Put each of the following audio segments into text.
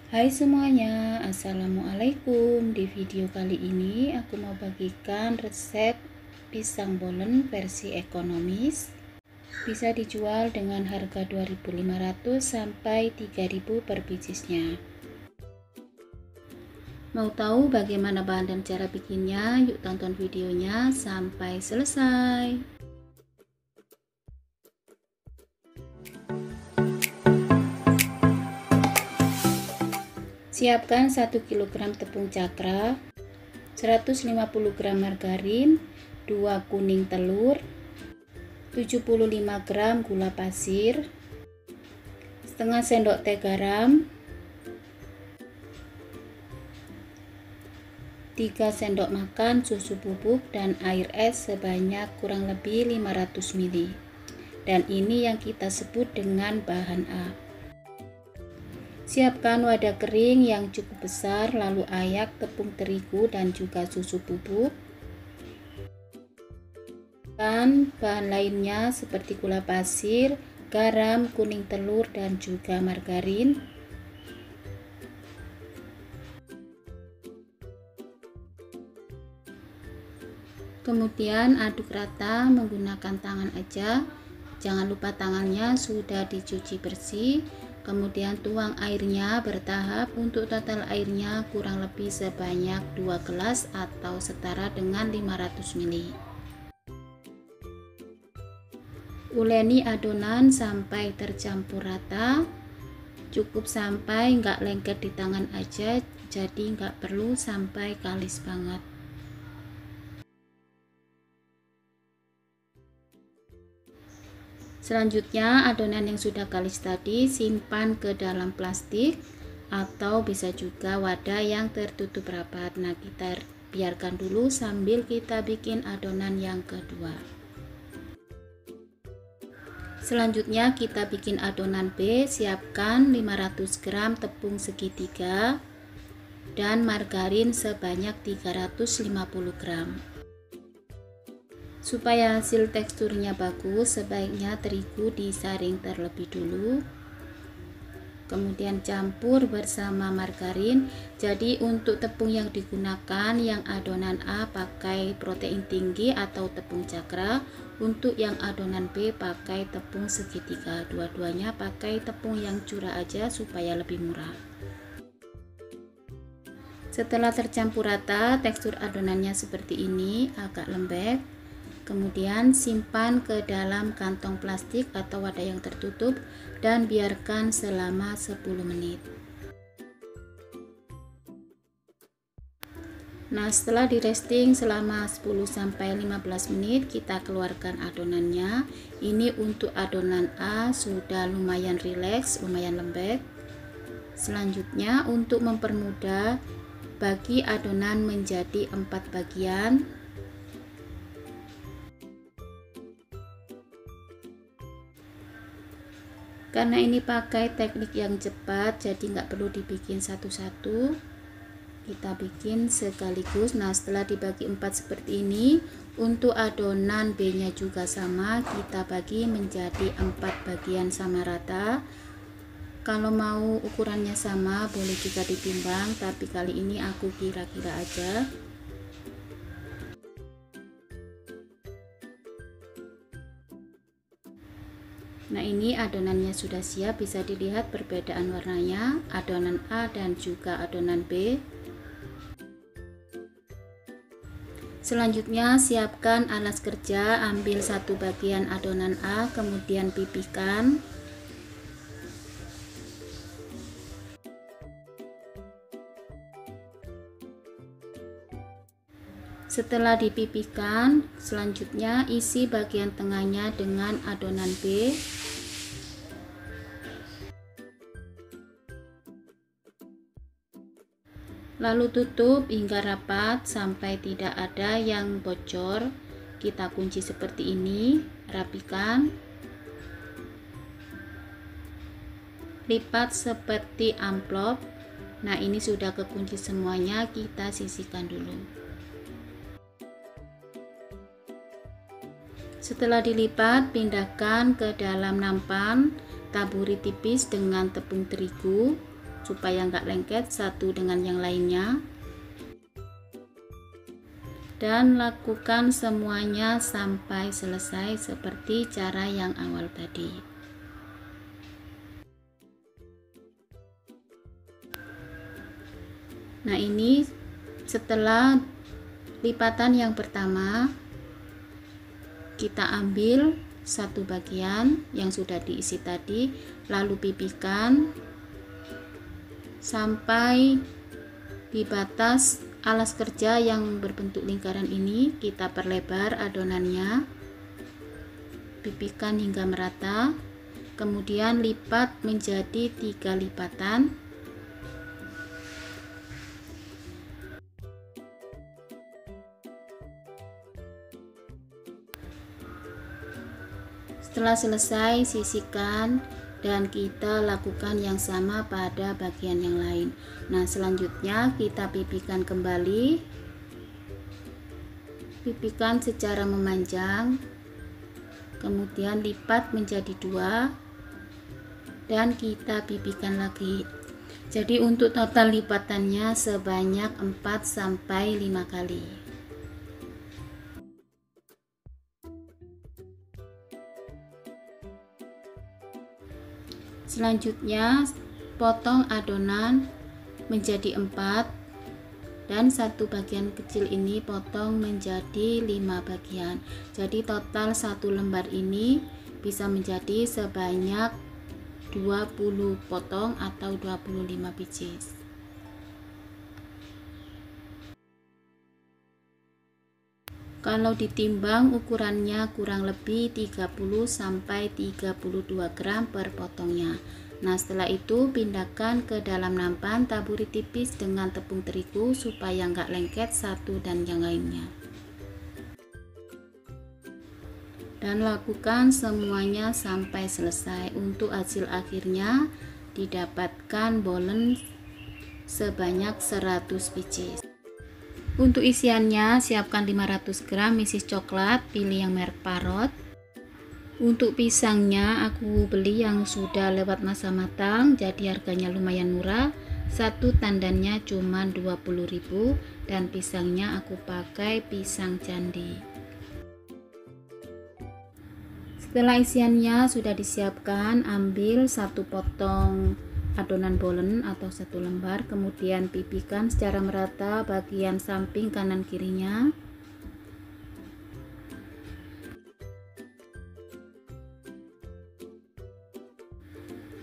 Hai semuanya, assalamualaikum. Di video kali ini aku mau bagikan resep pisang bolen versi ekonomis. Bisa dijual dengan harga 2.500 sampai 3.000 per bijinya. Mau tahu bagaimana bahan dan cara bikinnya? Yuk tonton videonya sampai selesai. Siapkan 1 kg tepung cakra, 150 gram margarin, 2 kuning telur, 75 gram gula pasir, setengah sendok teh garam, 3 sendok makan susu bubuk dan air es sebanyak kurang lebih 500 ml. Dan ini yang kita sebut dengan bahan A. Siapkan wadah kering yang cukup besar, lalu ayak tepung terigu dan juga susu bubuk. Dan bahan lainnya seperti gula pasir, garam, kuning telur dan juga margarin. Kemudian aduk rata menggunakan tangan aja. Jangan lupa tangannya sudah dicuci bersih. Kemudian tuang airnya bertahap. Untuk total airnya kurang lebih sebanyak 2 gelas atau setara dengan 500 ml. Uleni adonan sampai tercampur rata. Cukup sampai nggak lengket di tangan aja, jadi nggak perlu sampai kalis banget. Selanjutnya adonan yang sudah kalis tadi simpan ke dalam plastik atau bisa juga wadah yang tertutup rapat. Nah, kita biarkan dulu sambil kita bikin adonan yang kedua. Selanjutnya kita bikin adonan B. Siapkan 500 gram tepung segitiga dan margarin sebanyak 350 gram. Supaya hasil teksturnya bagus, sebaiknya terigu disaring terlebih dulu. Kemudian campur bersama margarin. Jadi untuk tepung yang digunakan, yang adonan A pakai protein tinggi atau tepung cakra. Untuk yang adonan B pakai tepung segitiga. Dua-duanya pakai tepung yang curah aja supaya lebih murah. Setelah tercampur rata, tekstur adonannya seperti ini, agak lembek. Kemudian simpan ke dalam kantong plastik atau wadah yang tertutup dan biarkan selama 10 menit. Nah, setelah di resting selama 10-15 menit, kita keluarkan adonannya. Ini untuk adonan A sudah lumayan rileks, lumayan lembek. Selanjutnya untuk mempermudah, bagi adonan menjadi 4 bagian. Karena ini pakai teknik yang cepat, jadi nggak perlu dibikin satu-satu, kita bikin sekaligus. Nah, setelah dibagi 4 seperti ini, untuk adonan B nya juga sama, kita bagi menjadi 4 bagian sama rata. Kalau mau ukurannya sama boleh juga ditimbang, tapi kali ini aku kira-kira aja. Nah, ini adonannya sudah siap, bisa dilihat perbedaan warnanya, adonan A dan juga adonan B. Selanjutnya siapkan alas kerja, ambil satu bagian adonan A, kemudian pipihkan. Setelah dipipihkan, selanjutnya isi bagian tengahnya dengan adonan B. Lalu tutup hingga rapat sampai tidak ada yang bocor. Kita kunci seperti ini, rapikan. Lipat seperti amplop. Nah, ini sudah kekunci semuanya, kita sisihkan dulu. Setelah dilipat, pindahkan ke dalam nampan, taburi tipis dengan tepung terigu. supaya nggak lengket satu dengan yang lainnya. Dan lakukan semuanya sampai selesai seperti cara yang awal tadi. Nah, ini setelah lipatan yang pertama, kita ambil satu bagian yang sudah diisi tadi, lalu pipihkan sampai di batas alas kerja yang berbentuk lingkaran ini. Kita perlebar adonannya, pipihkan hingga merata, kemudian lipat menjadi 3 lipatan. Setelah selesai, sisihkan dan kita lakukan yang sama pada bagian yang lain. Nah, selanjutnya kita pipihkan kembali, pipihkan secara memanjang, kemudian lipat menjadi 2 dan kita pipihkan lagi. Jadi untuk total lipatannya sebanyak 4-5 kali. Selanjutnya potong adonan menjadi 4 dan satu bagian kecil ini potong menjadi 5 bagian. Jadi total satu lembar ini bisa menjadi sebanyak 20 potong atau 25 biji. Kalau ditimbang ukurannya kurang lebih 30-32 gram per potongnya. Nah, setelah itu pindahkan ke dalam nampan, taburi tipis dengan tepung terigu supaya nggak lengket satu dan yang lainnya. Dan lakukan semuanya sampai selesai. Untuk hasil akhirnya didapatkan bolen sebanyak 100 biji. Untuk isiannya, siapkan 500 gram mesis coklat, pilih yang merek Parrot. Untuk pisangnya aku beli yang sudah lewat masa matang, jadi harganya lumayan murah. Satu tandannya cuma 20.000 dan pisangnya aku pakai pisang candi. Setelah isiannya sudah disiapkan, ambil satu potong adonan bolen atau satu lembar, kemudian pipihkan secara merata bagian samping kanan kirinya.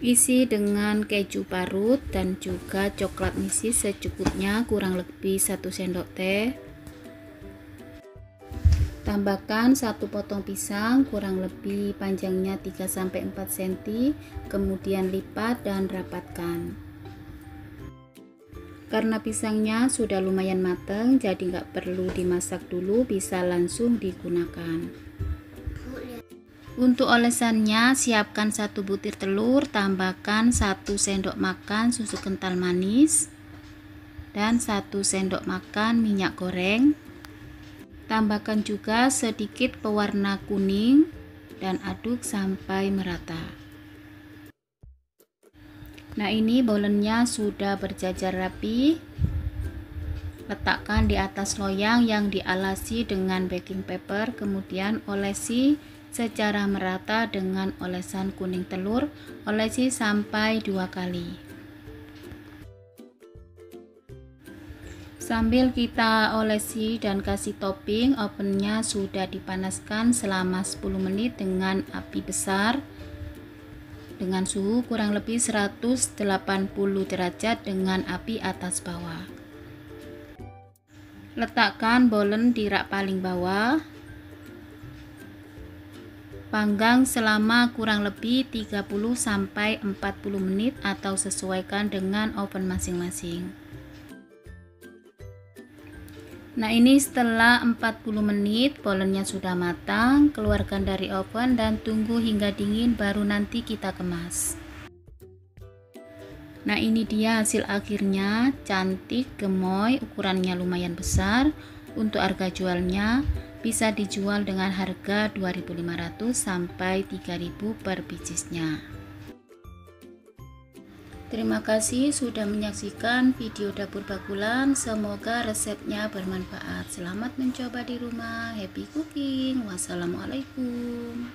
Isi dengan keju parut dan juga coklat mesis secukupnya, kurang lebih 1 sendok teh. Tambahkan satu potong pisang kurang lebih panjangnya 3-4 cm, kemudian lipat dan rapatkan. Karena pisangnya sudah lumayan matang, jadi nggak perlu dimasak dulu, bisa langsung digunakan. Untuk olesannya, siapkan 1 butir telur, tambahkan 1 sendok makan susu kental manis dan 1 sendok makan minyak goreng. Tambahkan juga sedikit pewarna kuning dan aduk sampai merata. Nah, ini bolennya sudah berjajar rapi. Letakkan di atas loyang yang dialasi dengan baking paper, kemudian olesi secara merata dengan olesan kuning telur. Olesi sampai 2 kali. Sambil kita olesi dan kasih topping, ovennya sudah dipanaskan selama 10 menit dengan api besar dengan suhu kurang lebih 180 derajat dengan api atas bawah. Letakkan bolen di rak paling bawah. Panggang selama kurang lebih 30-40 menit atau sesuaikan dengan oven masing-masing. Nah, ini setelah 40 menit bolennya sudah matang, keluarkan dari oven dan tunggu hingga dingin baru nanti kita kemas. Nah, ini dia hasil akhirnya, cantik, gemoy, ukurannya lumayan besar. Untuk harga jualnya bisa dijual dengan harga 2.500 sampai 3.000 per bijinya. Terima kasih sudah menyaksikan video dapur bakulan. Semoga resepnya bermanfaat. Selamat mencoba di rumah. Happy cooking. Wassalamualaikum.